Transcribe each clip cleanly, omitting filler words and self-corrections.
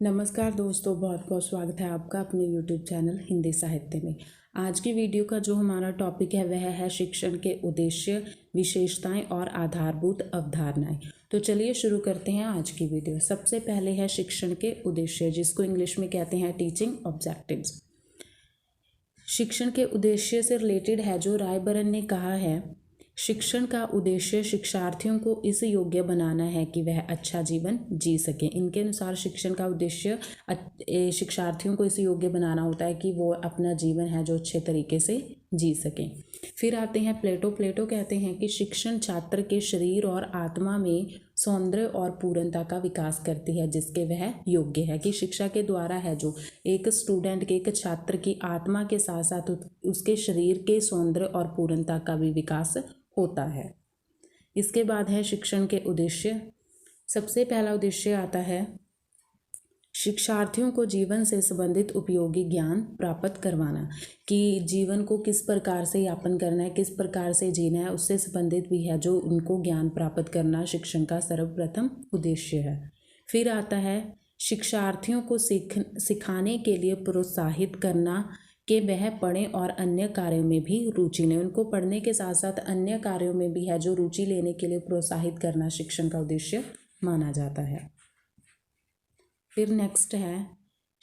नमस्कार दोस्तों, बहुत बहुत स्वागत है आपका अपने YouTube चैनल हिंदी साहित्य में। आज की वीडियो का जो हमारा टॉपिक है वह है शिक्षण के उद्देश्य, विशेषताएं और आधारभूत अवधारणाएं। तो चलिए शुरू करते हैं आज की वीडियो। सबसे पहले है शिक्षण के उद्देश्य, जिसको इंग्लिश में कहते हैं टीचिंग ऑब्जेक्टिव्स। शिक्षण के उद्देश्य से रिलेटेड है जो रायबरन ने कहा है, शिक्षण का उद्देश्य शिक्षार्थियों को इस योग्य बनाना है कि वह अच्छा जीवन जी सके। इनके अनुसार शिक्षण का उद्देश्य शिक्षार्थियों को इस योग्य बनाना होता है कि वो अपना जीवन है जो अच्छे तरीके से जी सकें। फिर आते हैं प्लेटो कहते हैं कि शिक्षण छात्र के शरीर और आत्मा में सौंदर्य और पूर्णता का विकास करती है, जिसके वह योग्य है। कि शिक्षा के द्वारा है जो एक स्टूडेंट के, एक छात्र की आत्मा के साथ साथ उसके शरीर के सौंदर्य और पूर्णता का भी विकास होता है। इसके बाद है शिक्षण के उद्देश्य। सबसे पहला उद्देश्य आता है शिक्षार्थियों को जीवन से संबंधित उपयोगी ज्ञान प्राप्त करवाना। कि जीवन को किस प्रकार से यापन करना है, किस प्रकार से जीना है, उससे संबंधित भी है जो उनको ज्ञान प्राप्त करना शिक्षण का सर्वप्रथम उद्देश्य है। फिर आता है शिक्षार्थियों को सिखाने के लिए प्रोत्साहित करना कि वह पढ़ें और अन्य कार्यों में भी रुचि लें। उनको पढ़ने के साथ साथ अन्य कार्यों में भी है जो रुचि लेने के लिए प्रोत्साहित करना शिक्षण का उद्देश्य माना जाता है। फिर नेक्स्ट है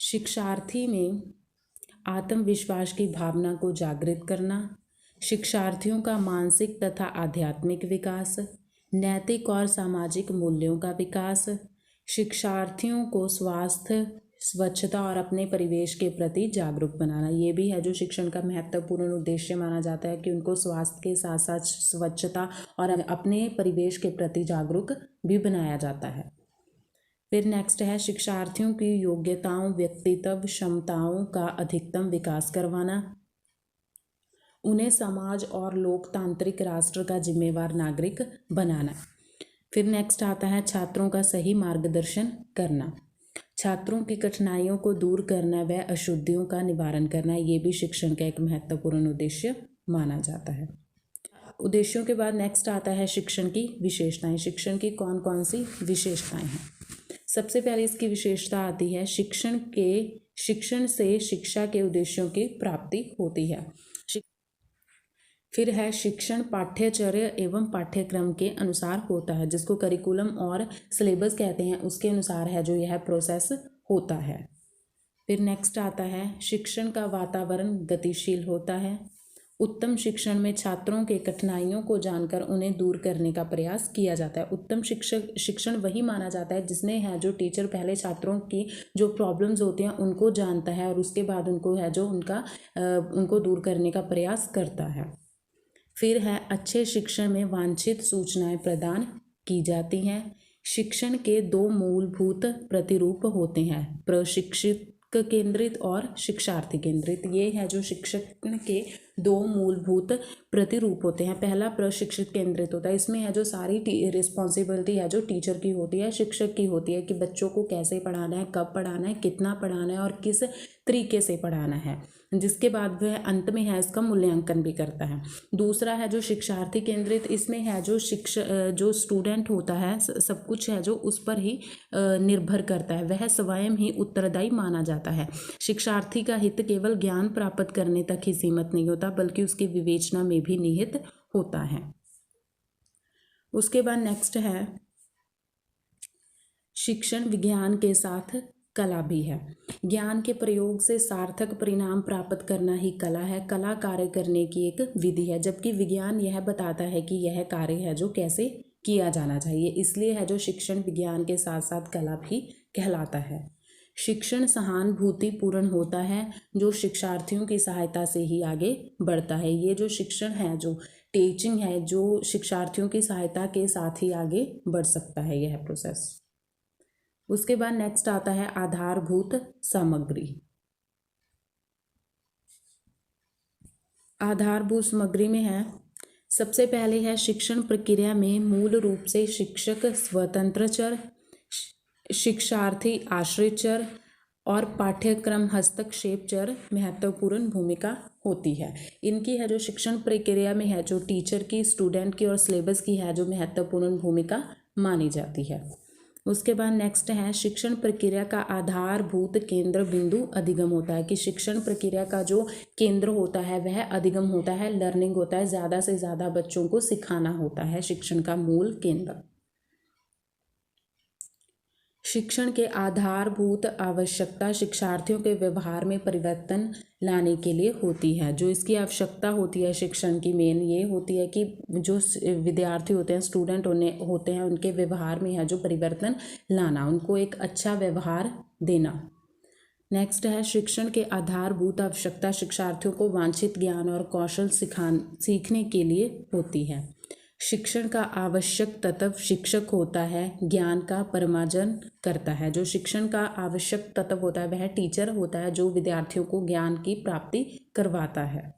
शिक्षार्थी में आत्मविश्वास की भावना को जागृत करना, शिक्षार्थियों का मानसिक तथा आध्यात्मिक विकास, नैतिक और सामाजिक मूल्यों का विकास, शिक्षार्थियों को स्वास्थ्य, स्वच्छता और अपने परिवेश के प्रति जागरूक बनाना। ये भी है जो शिक्षण का महत्वपूर्ण उद्देश्य माना जाता है कि उनको स्वास्थ्य के साथ साथ स्वच्छता और अपने परिवेश के प्रति जागरूक भी बनाया जाता है। फिर नेक्स्ट है शिक्षार्थियों की योग्यताओं, व्यक्तित्व, क्षमताओं का अधिकतम विकास करवाना, उन्हें समाज और लोकतांत्रिक राष्ट्र का जिम्मेवार नागरिक बनाना। फिर नेक्स्ट आता है छात्रों का सही मार्गदर्शन करना, छात्रों की कठिनाइयों को दूर करना व अशुद्धियों का निवारण करना। ये भी शिक्षण का एक महत्वपूर्ण उद्देश्य माना जाता है। उद्देश्यों के बाद नेक्स्ट आता है शिक्षण की विशेषताएं। शिक्षण की कौन कौन सी विशेषताएं हैं? सबसे पहले इसकी विशेषता आती है शिक्षण से शिक्षा के उद्देश्यों की प्राप्ति होती है। फिर है शिक्षण पाठ्यचर्या एवं पाठ्यक्रम के अनुसार होता है, जिसको करिकुलम और सिलेबस कहते हैं, उसके अनुसार है जो यह प्रोसेस होता है। फिर नेक्स्ट आता है शिक्षण का वातावरण गतिशील होता है। उत्तम शिक्षण में छात्रों के कठिनाइयों को जानकर उन्हें दूर करने का प्रयास किया जाता है। उत्तम शिक्षण वही माना जाता है जिसमें है जो टीचर पहले छात्रों की जो प्रॉब्लम्स होती हैं उनको जानता है और उसके बाद उनको है जो उनको दूर करने का प्रयास करता है। फिर है अच्छे शिक्षण में वांछित सूचनाएं प्रदान की जाती हैं। शिक्षण के दो मूलभूत प्रतिरूप होते हैं, प्रशिक्षक केंद्रित और शिक्षार्थी केंद्रित। ये है जो शिक्षण के दो मूलभूत प्रतिरूप होते हैं। पहला प्रशिक्षक केंद्रित होता है, इसमें है जो सारी रिस्पॉन्सिबिलिटी है जो टीचर की होती है, शिक्षक की होती है कि बच्चों को कैसे पढ़ाना है, कब पढ़ाना है, कितना पढ़ाना है और किस तरीके से पढ़ाना है, जिसके बाद वह अंत में है इसका मूल्यांकन भी करता है। दूसरा है जो शिक्षार्थी केंद्रित, इसमें है जो स्टूडेंट होता है सब कुछ है जो उस पर ही निर्भर करता है, वह स्वयं ही उत्तरदायी माना जाता है। शिक्षार्थी का हित केवल ज्ञान प्राप्त करने तक ही सीमित नहीं होता बल्कि उसकी विवेचना में भी निहित होता है। उसके बाद नेक्स्ट है शिक्षण विज्ञान के साथ कला भी है। ज्ञान के प्रयोग से सार्थक परिणाम प्राप्त करना ही कला है। कला कार्य करने की एक विधि है, जबकि विज्ञान यह बताता है कि यह कार्य है जो कैसे किया जाना चाहिए। इसलिए है जो शिक्षण विज्ञान के साथ साथ कला भी कहलाता है। शिक्षण सहानुभूतिपूर्ण होता है, जो शिक्षार्थियों की सहायता से ही आगे बढ़ता है। ये जो शिक्षण है, जो टीचिंग है, जो शिक्षार्थियों की सहायता के साथ ही आगे बढ़ सकता है यह प्रोसेस। उसके बाद नेक्स्ट आता है आधारभूत सामग्री। आधारभूत सामग्री में है सबसे पहले है शिक्षण प्रक्रिया में मूल रूप से शिक्षक स्वतंत्र चर, शिक्षार्थी आश्रित चर और पाठ्यक्रम हस्तक्षेप चर महत्वपूर्ण भूमिका होती है। इनकी है जो शिक्षण प्रक्रिया में है जो टीचर की, स्टूडेंट की और सिलेबस की है जो महत्वपूर्ण भूमिका मानी जाती है। उसके बाद नेक्स्ट है शिक्षण प्रक्रिया का आधारभूत केंद्र बिंदु अधिगम होता है, कि शिक्षण प्रक्रिया का जो केंद्र होता है वह अधिगम होता है, लर्निंग होता है, ज़्यादा से ज़्यादा बच्चों को सिखाना होता है शिक्षण का मूल केंद्र। शिक्षण के आधारभूत आवश्यकता शिक्षार्थियों के व्यवहार में परिवर्तन लाने के लिए होती है। जो इसकी आवश्यकता होती है शिक्षण की मेन ये होती है कि जो विद्यार्थी होते हैं, स्टूडेंट होते हैं, उनके व्यवहार में है जो परिवर्तन लाना, उनको एक अच्छा व्यवहार देना। नेक्स्ट है शिक्षण के आधारभूत आवश्यकता शिक्षार्थियों को वांछित ज्ञान और कौशल सीखने के लिए होती है। शिक्षण का आवश्यक तत्व शिक्षक होता है, ज्ञान का परिमार्जन करता है। जो शिक्षण का आवश्यक तत्व होता है वह टीचर होता है जो विद्यार्थियों को ज्ञान की प्राप्ति करवाता है।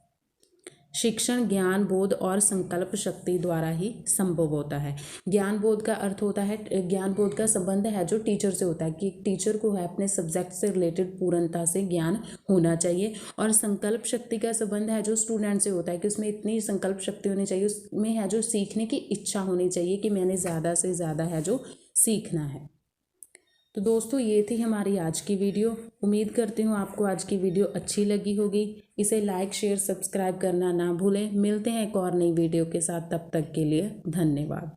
शिक्षण ज्ञान बोध और संकल्प शक्ति द्वारा ही संभव होता है। ज्ञान बोध का अर्थ होता है, ज्ञान बोध का संबंध है जो टीचर से होता है, कि एक टीचर को है अपने सब्जेक्ट से रिलेटेड पूर्णता से ज्ञान होना चाहिए। और संकल्प शक्ति का संबंध है जो स्टूडेंट से होता है, कि उसमें इतनी संकल्प शक्ति होनी चाहिए, उसमें है जो सीखने की इच्छा होनी चाहिए कि मैंने ज़्यादा से ज़्यादा है जो सीखना है। तो दोस्तों ये थी हमारी आज की वीडियो। उम्मीद करती हूँ आपको आज की वीडियो अच्छी लगी होगी। इसे लाइक शेयर सब्सक्राइब करना ना भूलें। मिलते हैं एक और नई वीडियो के साथ, तब तक के लिए धन्यवाद।